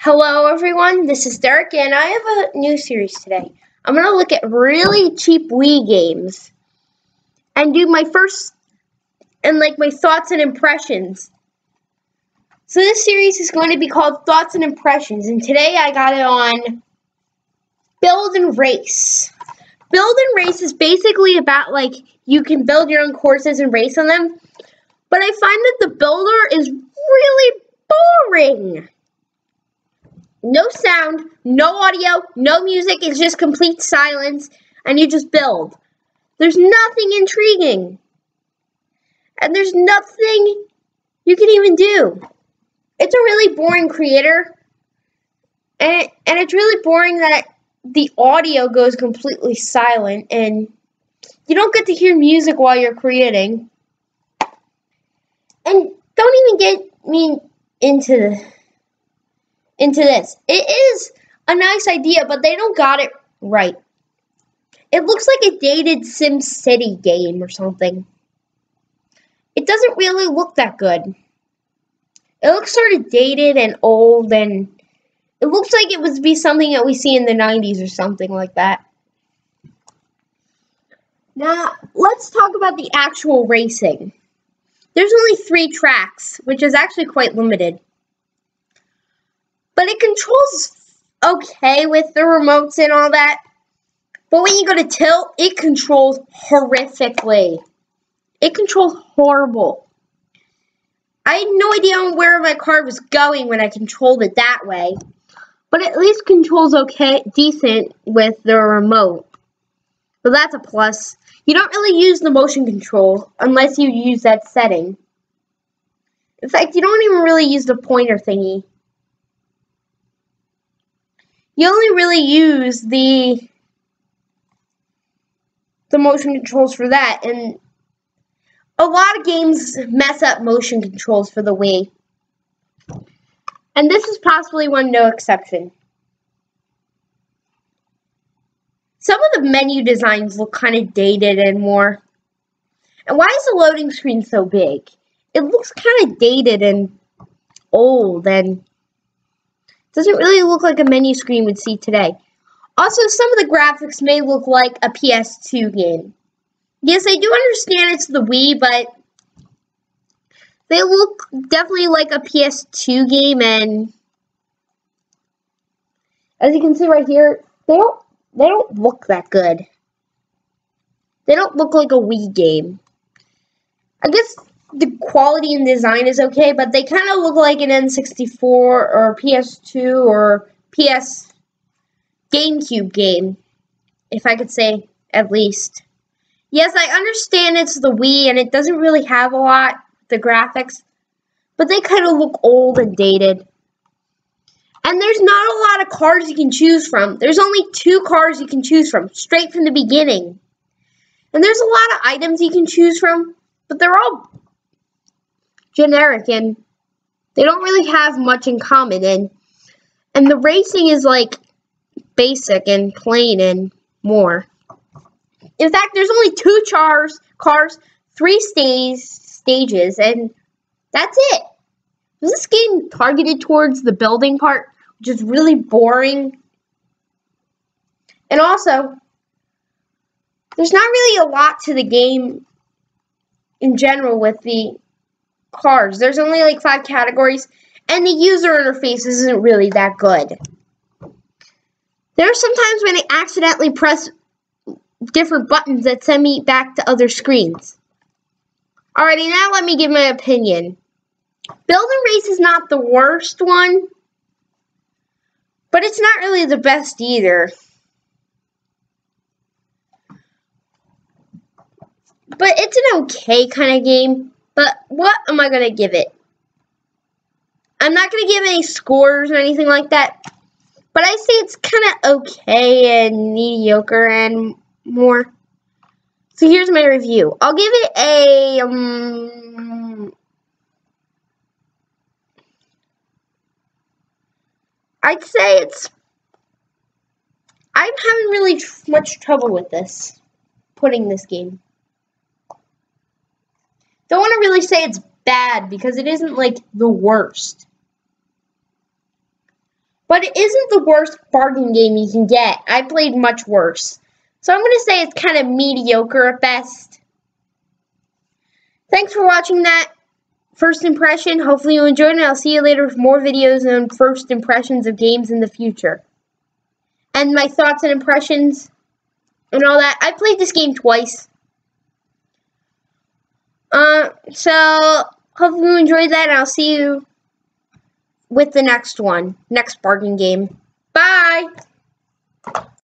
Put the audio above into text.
Hello everyone, this is Derek and I have a new series today. I'm going to look at really cheap Wii games and do my my thoughts and impressions. So this series is going to be called Thoughts and Impressions, and today I got it on Build and Race. Build and Race is basically about you can build your own courses and race on them, but I find that the builder is really boring. No sound, no audio, no music, it's just complete silence, and you just build. There's nothing intriguing. And there's nothing you can even do. It's a really boring creator, and it's really boring that the audio goes completely silent, and you don't get to hear music while you're creating. And don't even get me into this. It is a nice idea, but they don't got it right. It looks like a dated SimCity game or something. It doesn't really look that good. It looks sort of dated and old, and it looks like it would be something that we see in the 90s or something like that. Now, let's talk about the actual racing. There's only 3 tracks, which is actually quite limited. But it controls okay with the remotes and all that. But when you go to tilt, it controls horrifically. It controls horrible. I had no idea where my car was going when I controlled it that way. But it at least controls okay, decent with the remote. So that's a plus. You don't really use the motion control unless you use that setting. In fact, you don't even really use the pointer thingy. You only really use the motion controls for that, and a lot of games mess up motion controls for the Wii. And this is possibly no exception. Some of the menu designs look kind of dated and more. And why is the loading screen so big? It looks kind of dated and old, and doesn't really look like a menu screen we'd see today. Also, some of the graphics may look like a PS2 game. Yes, I do understand it's the Wii, but they look definitely like a PS2 game, and as you can see right here, they don't look that good. They don't look like a Wii game. I guess the quality and design is okay, but they kind of look like an N64 or PS2 or PS GameCube game, if I could say at least. Yes, I understand it's the Wii and it doesn't really have a lot, the graphics, but they kind of look old and dated. And there's not a lot of cars you can choose from. There's only 2 cars you can choose from, straight from the beginning. And there's a lot of items you can choose from, but they're all generic and they don't really have much in common, and the racing is like basic and plain and more. In fact, there's only 2 cars, 3 stages, and that's it. Was this game targeted towards the building part, which is really boring? And also, there's not really a lot to the game in general with the cars. There's only like 5 categories, and the user interface isn't really that good. There are some times when I accidentally press different buttons that send me back to other screens. Alrighty, now let me give my opinion. Build and Race is not the worst one, but it's not really the best either. But it's an okay kind of game. But what am I going to give it? I'm not going to give any scores or anything like that. But I say it's kind of okay and mediocre and more. So here's my review. I'll give it a I'd say I'm having really much trouble with putting this game. Don't want to really say it's bad because it isn't like the worst. But it isn't the worst bargain game you can get. I played much worse. So I'm going to say it's kind of mediocre at best. Thanks for watching that first impression. Hopefully you enjoyed it. I'll see you later with more videos on first impressions of games in the future. And my thoughts and impressions and all that. I played this game twice. So hopefully you enjoyed that, and I'll see you with the next one. Next bargain game. Bye!